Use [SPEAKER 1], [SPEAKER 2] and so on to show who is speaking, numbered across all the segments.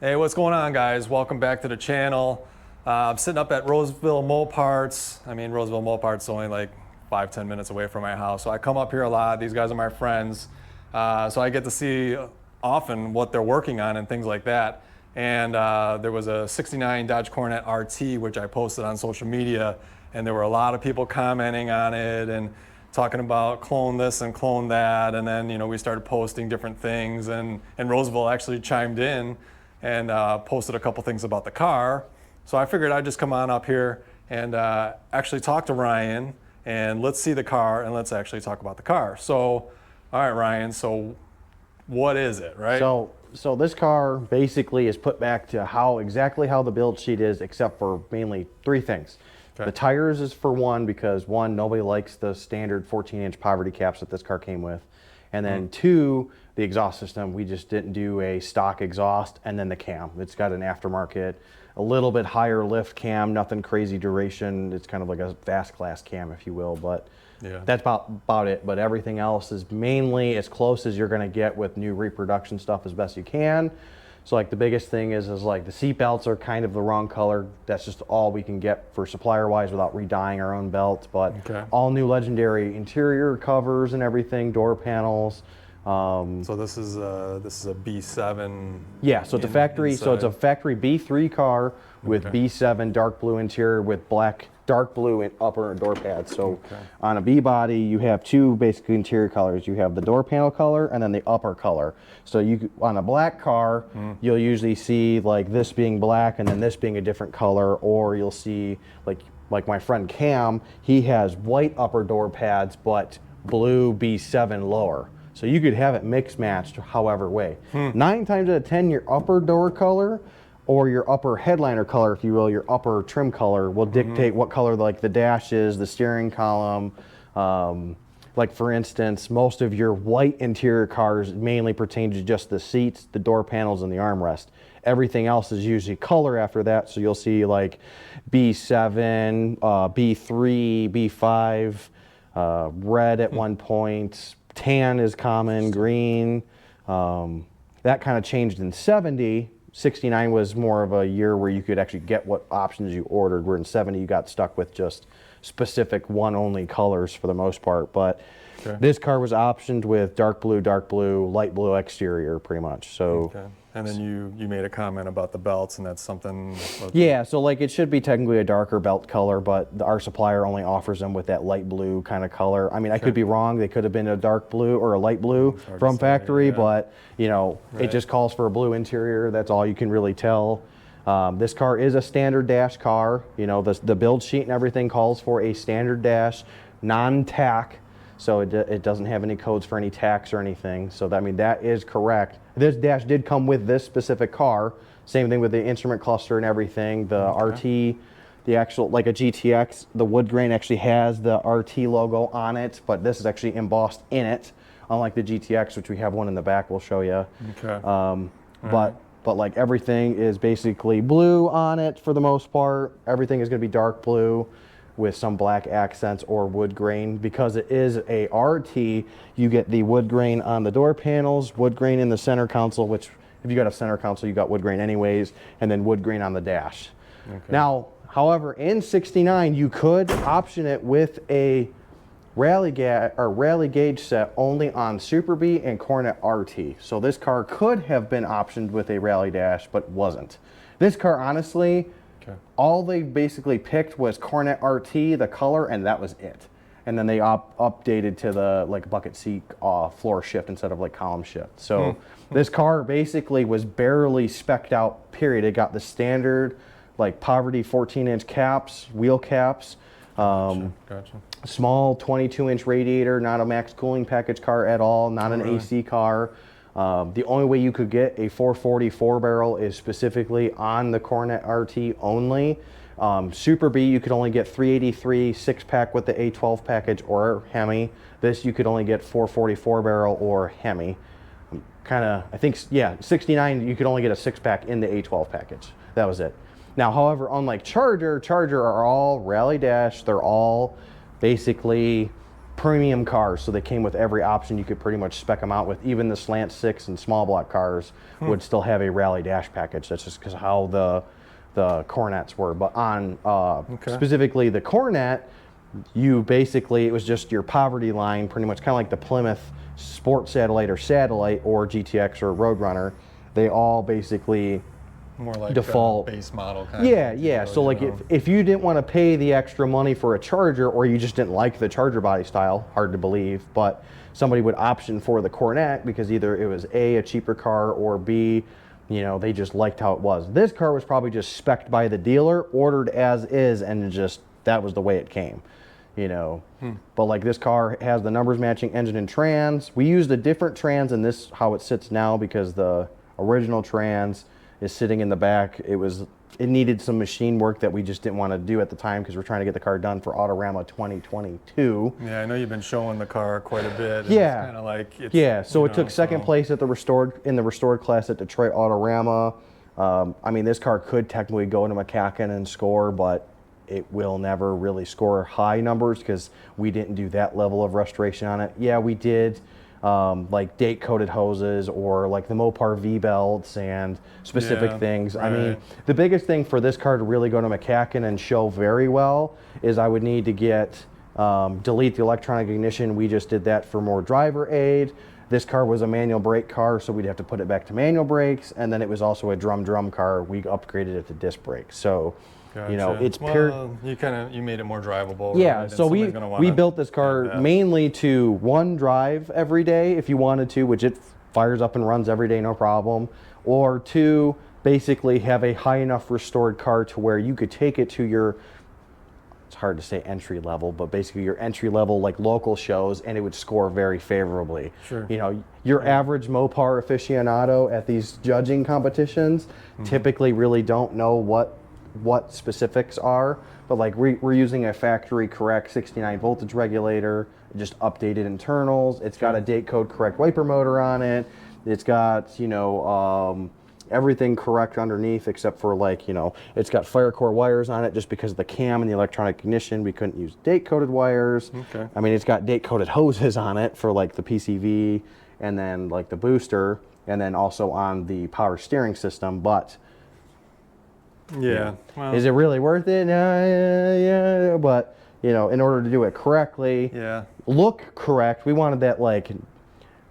[SPEAKER 1] Hey, what's going on, guys? Welcome back to the channel. I'm sitting up at Roseville Moparts. Roseville Moparts is only like 5-10 minutes away from my house, so I come up here a lot. These guys are my friends, so I get to see often what they're working on and things like that. And there was a '69 Dodge Coronet RT, which I posted on social media, and there were a lot of people commenting on it and talking about clone this and clone that. And then, we started posting different things, and Roseville actually chimed in and posted a couple things about the car. So I figured I'd just come on up here and actually talk to Ryan, and let's see the car and let's actually talk about the car. So, all right, Ryan, so what is it, right?
[SPEAKER 2] So this car basically is put back to exactly how the build sheet is, except for mainly three things. Okay. The tires is for one, because one, nobody likes the standard 14-inch poverty caps that this car came with. And then two, the exhaust system, we just didn't do a stock exhaust. And then the cam, it's got an aftermarket, a little bit higher lift cam, nothing crazy duration. It's kind of like a fast class cam, if you will, but yeah, that's about it. But everything else is mainly as close as you're gonna get with new reproduction stuff as best you can. So like the biggest thing is like the seat belts are kind of the wrong color. That's just all we can get for supplier wise without redying our own belts. But all new legendary interior covers and everything, door panels.
[SPEAKER 1] So this is a B7.
[SPEAKER 2] Yeah, so it's a factory. Inside. So it's a factory B3 car with B7 dark blue interior with dark blue in upper door pads. So on a B body, you have two basically interior colors. You have the door panel color and then the upper color. So on a black car, you'll usually see like this being black and then this being a different color, or you'll see like my friend Cam, he has white upper door pads but blue B7 lower. So you could have it mix matched however way. 9 times out of 10, your upper door color or your upper headliner color, if you will, your upper trim color will dictate what color like the dash is, the steering column. Like for instance, most of your white interior cars mainly pertain to just the seats, the door panels, and the armrest. Everything else is usually color after that. So you'll see like B7, B3, B5, red at one point. Tan is common, green. That kind of changed in 70. 69 was more of a year where you could actually get what options you ordered, where in 70 you got stuck with just specific one only colors for the most part. But this car was optioned with dark blue, light blue exterior pretty much. So
[SPEAKER 1] and then you made a comment about the belts, and that's something.
[SPEAKER 2] Yeah, so like it should be technically a darker belt color, but our supplier only offers them with that light blue kind of color. I mean, I could be wrong. They could have been a dark blue or a light blue from factory, but it just calls for a blue interior. That's all you can really tell. This car is a standard dash car. The build sheet and everything calls for a standard dash, non-tack. So it doesn't have any codes for any tax or anything. So that is correct. This dash did come with this specific car. Same thing with the instrument cluster and everything. The RT, the actual, like a GTX, the wood grain actually has the RT logo on it, but this is actually embossed in it, unlike the GTX, which we have one in the back we'll show you. But like everything is basically blue on it for the most part. Everything is going to be dark blue with some black accents or wood grain. Because it is a RT, you get the wood grain on the door panels, wood grain in the center console, which if you got a center console, you got wood grain anyways, and then wood grain on the dash. Now, however, in 69, you could option it with a rally gauge set only on Super B and Coronet RT. So this car could have been optioned with a rally dash, but wasn't. This car, honestly, all they basically picked was Coronet RT, the color, and that was it. And then they updated to the bucket seat floor shift instead of column shift. So this car basically was barely spec'd out, period. It got the standard poverty 14-inch caps, wheel caps, small 22-inch radiator, not a max cooling package car at all, not an AC car. The only way you could get a 440 4-barrel is specifically on the Coronet RT only. Super B, you could only get 383 6-pack with the A12 package or Hemi. This you could only get 440 4-barrel or Hemi. I think, 69, you could only get a 6-pack in the A12 package. That was it. Now, however, unlike Charger are all rally dash. They're all basically premium cars, so they came with every option you could pretty much spec them out with. Even the slant six and small block cars would still have a rally dash package. That's just because how the Coronets were. But on specifically the Coronet, you basically, it was just your poverty line, pretty much kind of like the Plymouth Sport Satellite or GTX or Roadrunner. They all basically
[SPEAKER 1] more like
[SPEAKER 2] default
[SPEAKER 1] base model kind
[SPEAKER 2] of
[SPEAKER 1] deal,
[SPEAKER 2] so like if you didn't want to pay the extra money for a Charger, or you just didn't like the Charger body style, hard to believe, but somebody would option for the Coronet because either it was a cheaper car, or B, you know, they just liked how it was. This car was probably just spec'd by the dealer, ordered as is, and just that was the way it came, you know. But like this car has the numbers matching engine and trans. We used a different trans in this, how it sits now, because the original trans is sitting in the back. It needed some machine work that we just didn't want to do at the time, because we're trying to get the car done for Autorama 2022.
[SPEAKER 1] Yeah, I know you've been showing the car quite a bit.
[SPEAKER 2] Yeah.
[SPEAKER 1] It's kind of like
[SPEAKER 2] So it took second place at the restored class at Detroit Autorama. I mean, this car could technically go into McCacken and score, but it will never really score high numbers because we didn't do that level of restoration on it. Yeah, we did. Like date coated hoses, or like the Mopar V belts and specific things. Right. I mean, the biggest thing for this car to really go to McCacken and show very well is I would need to get delete the electronic ignition. We just did that for more driver aid. This car was a manual brake car, so we'd have to put it back to manual brakes, and then it was also a drum car. We upgraded it to disc brakes. So
[SPEAKER 1] gotcha.
[SPEAKER 2] you know, it's
[SPEAKER 1] you made it more drivable.
[SPEAKER 2] Yeah,
[SPEAKER 1] right?
[SPEAKER 2] so we built this car mainly to one, drive every day if you wanted to, which it fires up and runs every day, no problem. Or two, basically have a high enough restored car to where you could take it to your, it's hard to say entry level, but basically your entry level like local shows, and it would score very favorably.
[SPEAKER 1] Sure.
[SPEAKER 2] You know, your average Mopar aficionado at these judging competitions typically really don't know what specifics are, but like we're using a factory correct 69 voltage regulator, just updated internals. It's got a date code correct wiper motor on it. It's got, you know, everything correct underneath, except for like, you know, it's got fire core wires on it just because of the cam and the electronic ignition. We couldn't use date coded wires.
[SPEAKER 1] Okay.
[SPEAKER 2] I mean, it's got date coded hoses on it for like the PCV and then like the booster, and then also on the power steering system, but
[SPEAKER 1] yeah. Well,
[SPEAKER 2] is it really worth it? Yeah, but you know, in order to do it correctly, look correct, we wanted that like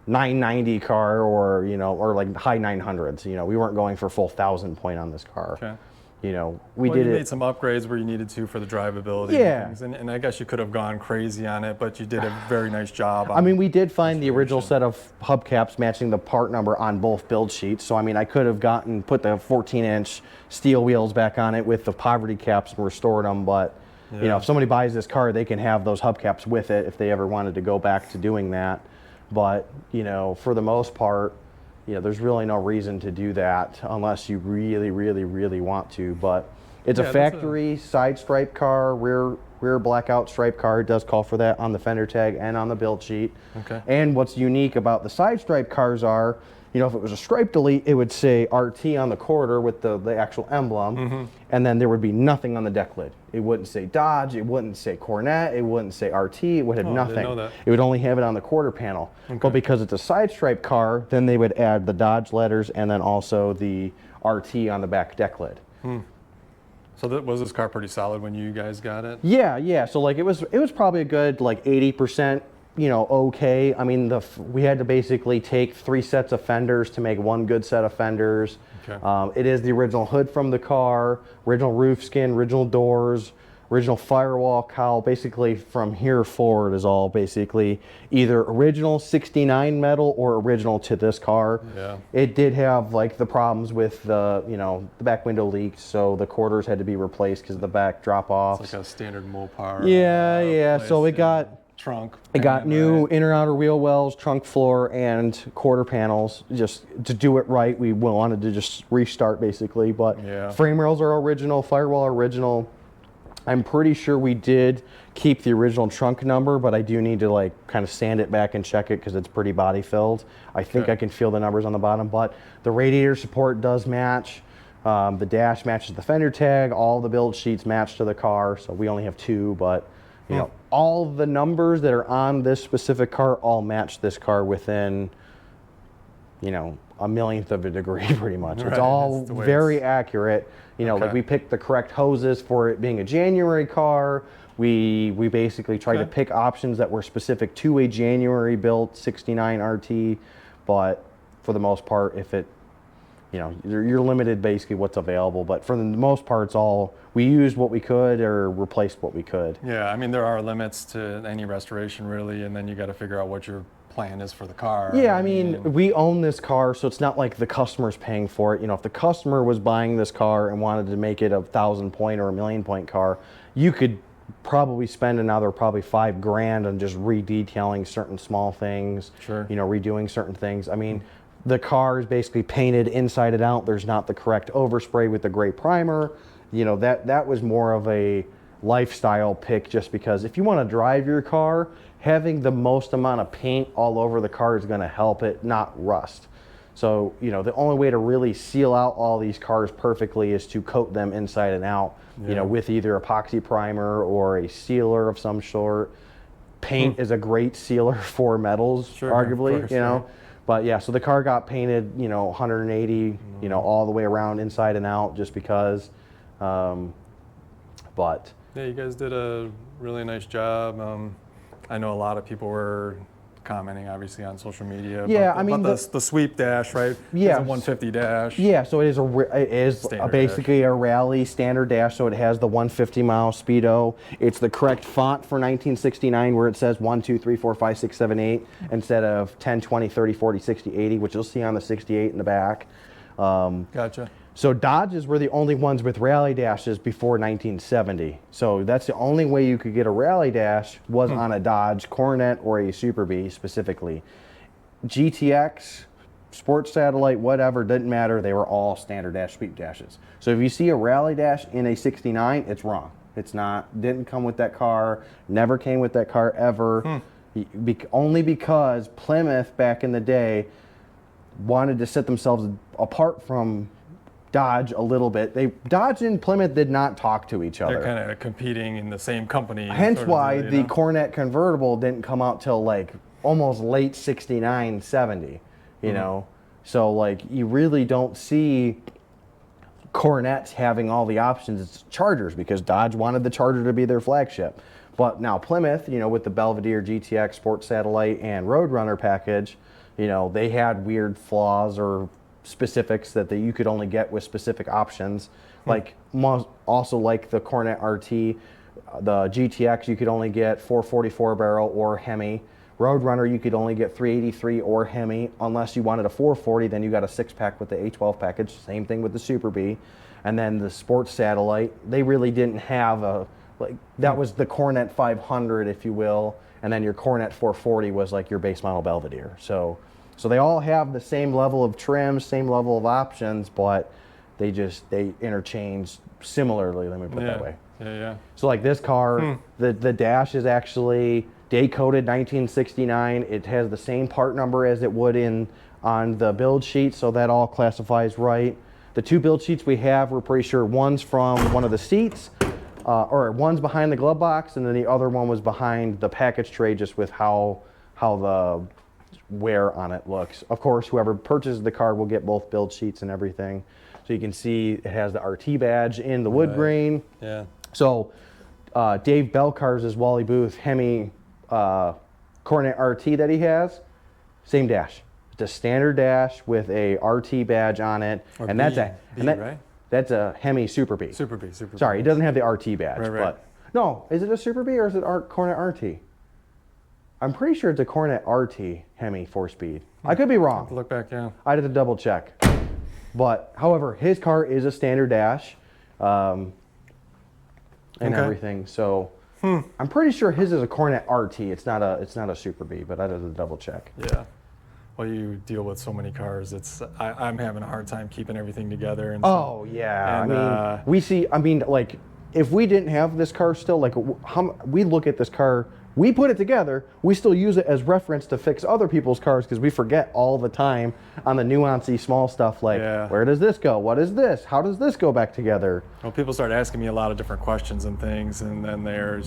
[SPEAKER 2] 990 car, or you know, or like high 900s. You know, we weren't going for full 1,000 point on this car.
[SPEAKER 1] Okay.
[SPEAKER 2] You know,
[SPEAKER 1] you made some upgrades where you needed to for the drivability.
[SPEAKER 2] Yeah.
[SPEAKER 1] And things, and I guess you could have gone crazy on it, but you did a very nice job.
[SPEAKER 2] I mean, we did find the original set of hubcaps matching the part number on both build sheets. So I mean, I could have put the 14-inch steel wheels back on it with the poverty caps and restored them. But you know, if somebody buys this car, they can have those hubcaps with it if they ever wanted to go back to doing that. But you know, for the most part, you know, there's really no reason to do that unless you really, really, really want to. But it's a factory side stripe car, rear blackout stripe car. It does call for that on the fender tag and on the build sheet.
[SPEAKER 1] Okay.
[SPEAKER 2] And what's unique about the side stripe cars are, you know, if it was a stripe delete, it would say RT on the quarter with the actual emblem, and then there would be nothing on the deck lid. It wouldn't say Dodge, it wouldn't say Coronet, it wouldn't say RT, it would have nothing.
[SPEAKER 1] I didn't know that.
[SPEAKER 2] It would only have it on the quarter panel. Okay. But because it's a side stripe car, then they would add the Dodge letters and then also the RT on the back deck lid.
[SPEAKER 1] So was this car pretty solid when you guys got it?
[SPEAKER 2] Yeah. So like it was probably a good like 80%. You know, okay. I mean, we had to basically take 3 sets of fenders to make one good set of fenders. Okay. It is the original hood from the car, original roof skin, original doors, original firewall cowl. Basically, from here forward is all basically either original 69 metal or original to this car.
[SPEAKER 1] Yeah.
[SPEAKER 2] It did have like the problems with the, you know, the back window leaked, so the quarters had to be replaced because of the back drop off.
[SPEAKER 1] It's like a standard Mopar.
[SPEAKER 2] Yeah. So it got
[SPEAKER 1] trunk.
[SPEAKER 2] It got new inner outer wheel wells, trunk floor, and quarter panels. Just to do it right, we wanted to just restart basically. But frame rails are original, firewall original. I'm pretty sure we did keep the original trunk number, but I do need to like kind of sand it back and check it because it's pretty body filled. I think I can feel the numbers on the bottom, but the radiator support does match. The dash matches the fender tag. All the build sheets match to the car, so we only have 2, but you know, all the numbers that are on this specific car all match this car within, you know, a millionth of a degree, pretty much. It's all very accurate. You know, like we picked the correct hoses for it being a January car. We basically tried to pick options that were specific to a January built 69 RT, but for the most part, if it, you know, you're limited basically what's available, but for the most part, it's all, we used what we could or replaced what we could.
[SPEAKER 1] Yeah, I mean, there are limits to any restoration really, and then you got to figure out what your plan is for the car.
[SPEAKER 2] Yeah, I mean, we own this car, so it's not like the customer's paying for it. You know, if the customer was buying this car and wanted to make it a 1,000-point or a 1,000,000-point car, you could probably spend another probably $5,000 on just redetailing certain small things.
[SPEAKER 1] Sure.
[SPEAKER 2] You know, redoing certain things. I mean, the car is basically painted inside and out. There's not the correct overspray with the gray primer. You know, that was more of a lifestyle pick, just because if you want to drive your car, having the most amount of paint all over the car is going to help it not rust. So, you know, the only way to really seal out all these cars perfectly is to coat them inside and out, you know, with either epoxy primer or a sealer of some sort. Paint is a great sealer for metals, arguably,
[SPEAKER 1] course,
[SPEAKER 2] you know. But yeah, so the car got painted, you know, 180, you know, all the way around inside and out, just because. But
[SPEAKER 1] yeah, you guys did a really nice job. I know a lot of people were commenting, obviously, on social media.
[SPEAKER 2] Yeah,
[SPEAKER 1] about
[SPEAKER 2] I mean,
[SPEAKER 1] the sweep dash, right?
[SPEAKER 2] Yeah,
[SPEAKER 1] it's a 150 dash.
[SPEAKER 2] Yeah, so it is basically
[SPEAKER 1] dash.
[SPEAKER 2] a rally standard dash. So it has the 150-mile speedo. It's the correct font for 1969, where it says 1, 2, 3, 4, 5, 6, 7, 8 instead of 10, 20, 30, 40, 60, 80, which you'll see on the 68 in the back.
[SPEAKER 1] Gotcha.
[SPEAKER 2] So Dodges were the only ones with rally dashes before 1970. So that's the only way you could get a rally dash was on a Dodge Coronet or a Super Bee specifically. GTX, Sports Satellite, whatever, didn't matter. They were all standard dash sweep dashes. So if you see a rally dash in a 69, it's wrong. It's not, didn't come with that car, never came with that car ever. Only because Plymouth back in the day wanted to set themselves apart from Dodge a little bit. Dodge and Plymouth did not talk to each other.
[SPEAKER 1] They're kind of competing in the same company.
[SPEAKER 2] Hence
[SPEAKER 1] sort of,
[SPEAKER 2] why
[SPEAKER 1] you
[SPEAKER 2] the
[SPEAKER 1] know?
[SPEAKER 2] Coronet convertible didn't come out till like almost late 69, 70, you know? So like you really don't see Coronets having all the options. It's Chargers, because Dodge wanted the Charger to be their flagship. But now Plymouth, you know, with the Belvedere, GTX, Sports Satellite, and Roadrunner package, you know, they had weird flaws or specifics that you could only get with specific options. Like also like the Coronet RT, the GTX you could only get 444 barrel or Hemi. Roadrunner you could only get 383 or Hemi, unless you wanted a 440, then you got a 6-pack with the A12 package. Same thing with the Super Bee. And then the Sports Satellite, they really didn't have a, like, that was the Coronet 500, if you will, and then your Coronet 440 was like your base model Belvedere. So they all have the same level of trim, same level of options, but they interchange similarly, let me put it that way.
[SPEAKER 1] Yeah.
[SPEAKER 2] So like this car, the dash is actually day coded 1969. It has the same part number as it would on the build sheet, so that all classifies right. The two build sheets we have, we're pretty sure one's from one of the seats, or one's behind the glove box, and then the other one was behind the package tray, just with how the wear on it looks. Of course, whoever purchases the car will get both build sheets and everything. So you can see it has the RT badge in the wood grain.
[SPEAKER 1] Yeah.
[SPEAKER 2] So Dave Belcar's Wally Booth Hemi Coronet RT that he has, same dash. It's a standard dash with a RT badge on it,
[SPEAKER 1] Or
[SPEAKER 2] and
[SPEAKER 1] right?
[SPEAKER 2] That's a Hemi Super Bee.
[SPEAKER 1] Super Bee.
[SPEAKER 2] Sorry, it doesn't have the RT badge.
[SPEAKER 1] Right.
[SPEAKER 2] But no, is it a Super Bee or is it Coronet RT? I'm pretty sure it's a Coronet RT Hemi 4-speed. I could be wrong.
[SPEAKER 1] Look back, yeah.
[SPEAKER 2] I'd have to double check. But however, his car is a standard dash and everything. So I'm pretty sure his is a Coronet RT. It's not a Super Bee, but I'd have to double check.
[SPEAKER 1] Yeah. Well, you deal with so many cars. I'm having a hard time keeping everything together. And
[SPEAKER 2] Oh yeah.
[SPEAKER 1] And,
[SPEAKER 2] I mean, like if we didn't have this car still, like we look at this car We put it together, we still use it as reference to fix other people's cars because we forget all the time on the nuancy small stuff like, where does this go? What is this? How does this go back together?
[SPEAKER 1] Well, people start asking me a lot of different questions and things, and then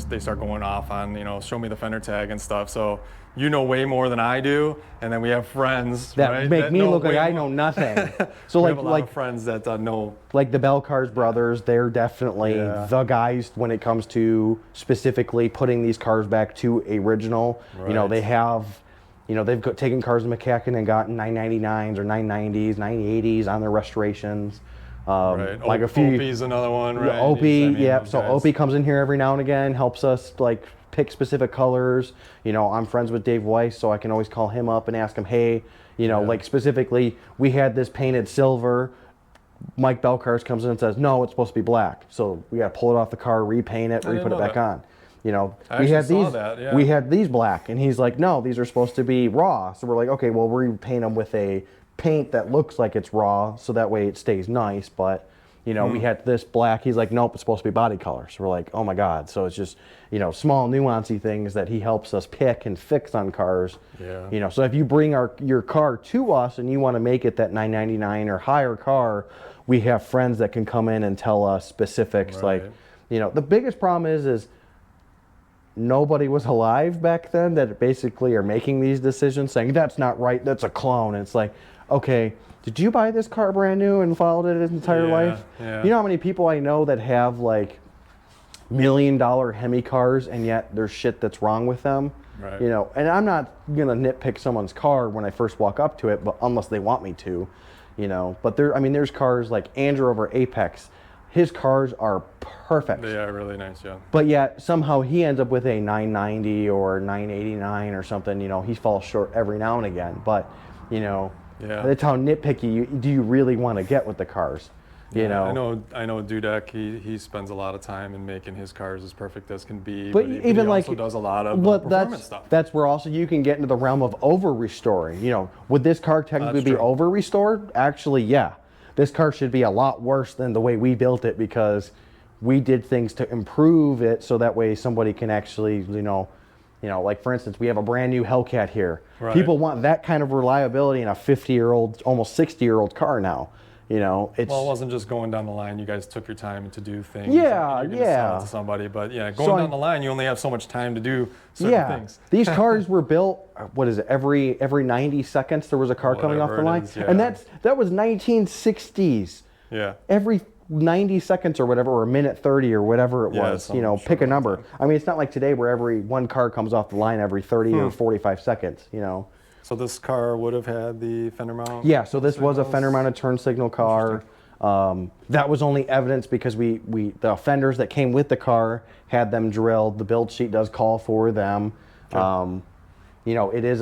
[SPEAKER 1] they start going off on, you know, show me the fender tag and stuff. So you know way more than I do, and then we have friends
[SPEAKER 2] that
[SPEAKER 1] right,
[SPEAKER 2] make
[SPEAKER 1] that
[SPEAKER 2] me
[SPEAKER 1] know
[SPEAKER 2] look like
[SPEAKER 1] way
[SPEAKER 2] I
[SPEAKER 1] more.
[SPEAKER 2] know nothing. So
[SPEAKER 1] We
[SPEAKER 2] like
[SPEAKER 1] have a lot of friends that know.
[SPEAKER 2] Like the Belcars brothers, they're definitely the guys when it comes to specifically putting these cars back to original. You know, they have, you know, they've taken cars in McCacken and gotten 999s or 990s, 980s on their restorations. Like a few.
[SPEAKER 1] Opie's another one, right?
[SPEAKER 2] Opie, yep. So Opie comes in here every now and again, helps us like pick specific colors. You know, I'm friends with Dave Weiss, so I can always call him up and ask him, hey, you know, like specifically, we had this painted silver. Mike Belcars comes in and says, no, it's supposed to be black. So we got to pull it off the car, repaint it, re-put it back on. You know, we had these black, and he's like, no, these are supposed to be raw. So we're like, okay, well, we repaint them with a paint that looks like it's raw, so that way it stays nice. But you know, we had this black. He's like, nope, it's supposed to be body color. So we're like, oh my god. So it's just, you know, small nuancy things that he helps us pick and fix on cars.
[SPEAKER 1] Yeah.
[SPEAKER 2] You know, so if you bring your car to us and you want to make it that 999 or higher car, we have friends that can come in and tell us specifics. Like, you know, the biggest problem is nobody was alive back then that basically are making these decisions saying that's not right, that's a clone. And it's like, okay, did you buy this car brand new and followed it its entire life?
[SPEAKER 1] Yeah.
[SPEAKER 2] You know how many people I know that have like $1 million Hemi cars and yet there's shit that's wrong with them?
[SPEAKER 1] Right.
[SPEAKER 2] You know, and I'm not gonna nitpick someone's car when I first walk up to it, but unless they want me to, you know. But there, I mean, there's cars like Andrew over Apex. His cars are perfect.
[SPEAKER 1] They are really nice, yeah.
[SPEAKER 2] But yet somehow he ends up with a 990 or 989 or something. You know, he falls short every now and again. But you know, that's how nitpicky do you really want to get with the cars. You know,
[SPEAKER 1] I know Dudek, he spends a lot of time in making his cars as perfect as can be,
[SPEAKER 2] but
[SPEAKER 1] he also does a lot of performance stuff.
[SPEAKER 2] That's where also you can get into the realm of over restoring. You know, would this car technically be over restored? Actually, yeah. This car should be a lot worse than the way we built it because we did things to improve it so that way somebody can actually, you know, like for instance, we have a brand new Hellcat here. People want that kind of reliability in a 50-year-old, almost 60-year-old car now. You know, it's
[SPEAKER 1] well, it wasn't just going down the line. You guys took your time to do things.
[SPEAKER 2] Yeah,
[SPEAKER 1] and you're gonna sell it to somebody, but going down the line, you only have so much time to do certain things.
[SPEAKER 2] These cars were built. What is it? Every 90 seconds there was a car coming off the line, and that was 1960s.
[SPEAKER 1] Yeah.
[SPEAKER 2] Every 90 seconds or whatever, or a minute 30 or whatever it was. You know, pick a number. I mean, it's not like today where every one car comes off the line every 30 or 45 seconds. You know.
[SPEAKER 1] So this car would have had the fender mount?
[SPEAKER 2] Yeah, so this was a fender mounted turn signal car. That was only evidence because the fenders that came with the car had them drilled. The build sheet does call for them. You know, it is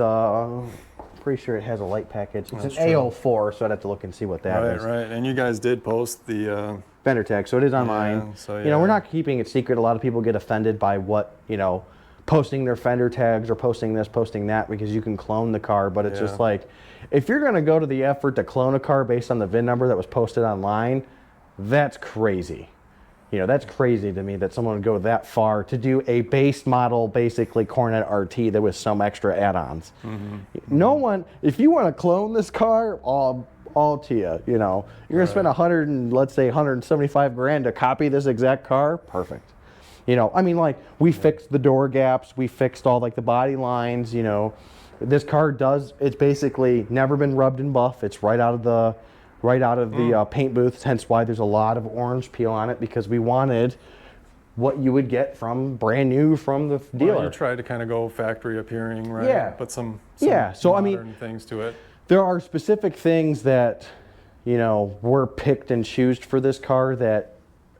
[SPEAKER 2] pretty sure it has a light package. It's an A04, so I'd have to look and see what that is.
[SPEAKER 1] Right, and you guys did post the
[SPEAKER 2] fender tag, so it is online.
[SPEAKER 1] So,
[SPEAKER 2] you know, we're not keeping it secret. A lot of people get offended by what, you know, posting their fender tags or posting this, posting that, because you can clone the car, but it's just like, if you're gonna go to the effort to clone a car based on the VIN number that was posted online, that's crazy. You know, that's crazy to me that someone would go that far to do a base model, basically Coronet RT that was some extra add-ons. No one, if you wanna clone this car, all to you, you know. You're gonna spend 100 and let's say 175 grand to copy this exact car, perfect. You know, I mean, like, we fixed the door gaps, we fixed all, like, the body lines, you know. This car it's basically never been rubbed and buff. It's right out of the paint booth, hence why there's a lot of orange peel on it, because we wanted what you would get from brand new from the dealer.
[SPEAKER 1] Well, you tried to kind of go factory appearing, right?
[SPEAKER 2] Yeah.
[SPEAKER 1] Put some
[SPEAKER 2] so
[SPEAKER 1] modern
[SPEAKER 2] I mean,
[SPEAKER 1] things to it.
[SPEAKER 2] There are specific things that, you know, were picked and choosed for this car that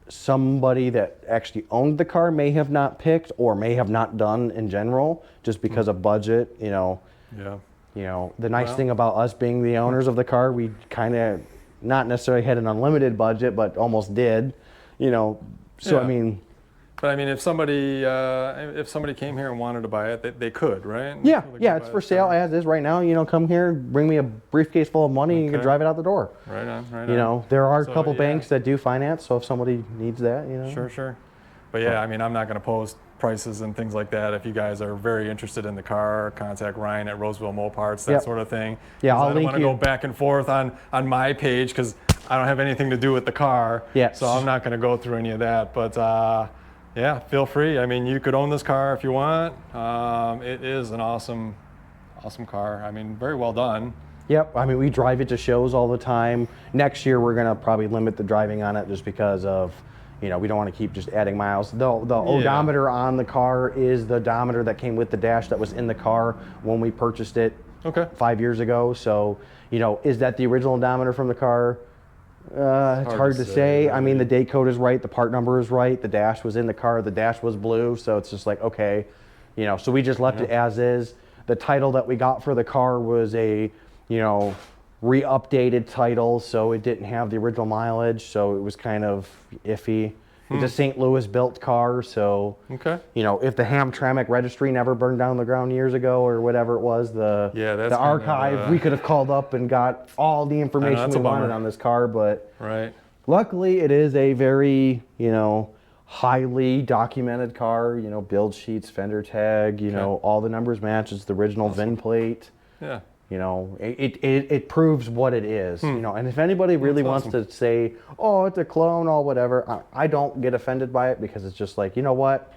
[SPEAKER 2] somebody that actually owned the car may have not picked or may have not done in general just because of budget, you know.
[SPEAKER 1] Yeah.
[SPEAKER 2] You know, the nice thing about us being the owners of the car, we kind of not necessarily had an unlimited budget, but almost did, you know. So, I mean.
[SPEAKER 1] But I mean, if somebody came here and wanted to buy it, they could, right?
[SPEAKER 2] Yeah, it's for sale as is right now. You know, come here, bring me a briefcase full of money, and you can drive it out the door.
[SPEAKER 1] Right on.
[SPEAKER 2] You know, there are a couple banks that do finance, so if somebody needs that, you know.
[SPEAKER 1] Sure. But yeah, I mean, I'm not going to post prices and things like that. If you guys are very interested in the car, contact Ryan at Roseville Moparts, that
[SPEAKER 2] Yep.
[SPEAKER 1] sort of thing.
[SPEAKER 2] Yeah,
[SPEAKER 1] 'Cause
[SPEAKER 2] I'll
[SPEAKER 1] I don't
[SPEAKER 2] link
[SPEAKER 1] want to
[SPEAKER 2] you.
[SPEAKER 1] go back and forth on my page because I don't have anything to do with the car.
[SPEAKER 2] Yeah.
[SPEAKER 1] So I'm not going to go through any of that. But yeah, feel free. I mean, you could own this car if you want. It is an awesome car. I mean, very well done.
[SPEAKER 2] Yep, I mean, we drive it to shows all the time. Next year, we're gonna probably limit the driving on it just because of, you know, we don't want to keep just adding miles. The odometer on the car is the odometer that came with the dash that was in the car when we purchased it 5 years ago. So, you know, is that the original odometer from the car? It's hard to say. I mean, the date code is right, the part number is right, the dash was in the car, the dash was blue, so it's just like, okay, you know, so we just left it as is. The title that we got for the car was a, you know, re-updated title, so it didn't have the original mileage, so it was kind of iffy. It's a St. Louis built car, so you know, if the Hamtramck registry never burned down the ground years ago or whatever it was, the archive, we could have called up and got all the information we wanted on this car, but luckily it is a very, you know, highly documented car, you know, build sheets, fender tag, you know, all the numbers match. It's the original VIN plate.
[SPEAKER 1] Yeah.
[SPEAKER 2] You know, it proves what it is, you know, and if anybody really wants to say, oh, it's a clone or whatever, I don't get offended by it because it's just like, you know what,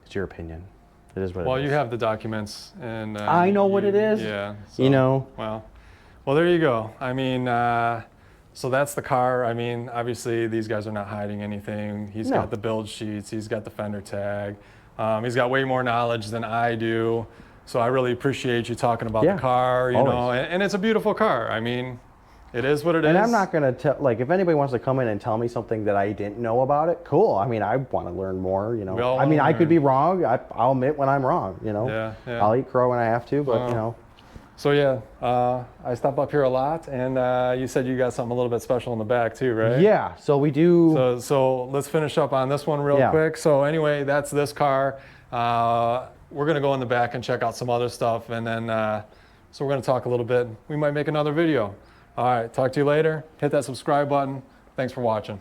[SPEAKER 2] it's your opinion. It is what it is.
[SPEAKER 1] Well, you have the documents, and
[SPEAKER 2] I know what it is.
[SPEAKER 1] Yeah. So,
[SPEAKER 2] you know.
[SPEAKER 1] Well, there you go. I mean, so that's the car. I mean, obviously these guys are not hiding anything. He's got the build sheets. He's got the fender tag. He's got way more knowledge than I do. So I really appreciate you talking about the car, you know, and it's a beautiful car. I mean, it is what it is.
[SPEAKER 2] And I'm not going to tell, like, if anybody wants to come in and tell me something that I didn't know about it, cool. I mean, I want to learn more, you know. I mean, I could be wrong. I'll admit when I'm wrong, you know.
[SPEAKER 1] Yeah.
[SPEAKER 2] I'll eat crow when I have to, but, you know.
[SPEAKER 1] So yeah, I stop up here a lot, and you said you got something a little bit special in the back too, right?
[SPEAKER 2] Yeah, so we do.
[SPEAKER 1] So let's finish up on this one real quick. So anyway, that's this car. We're gonna go in the back and check out some other stuff, and then so we're gonna talk a little bit. We might make another video. All right, talk to you later. Hit that subscribe button. Thanks for watching.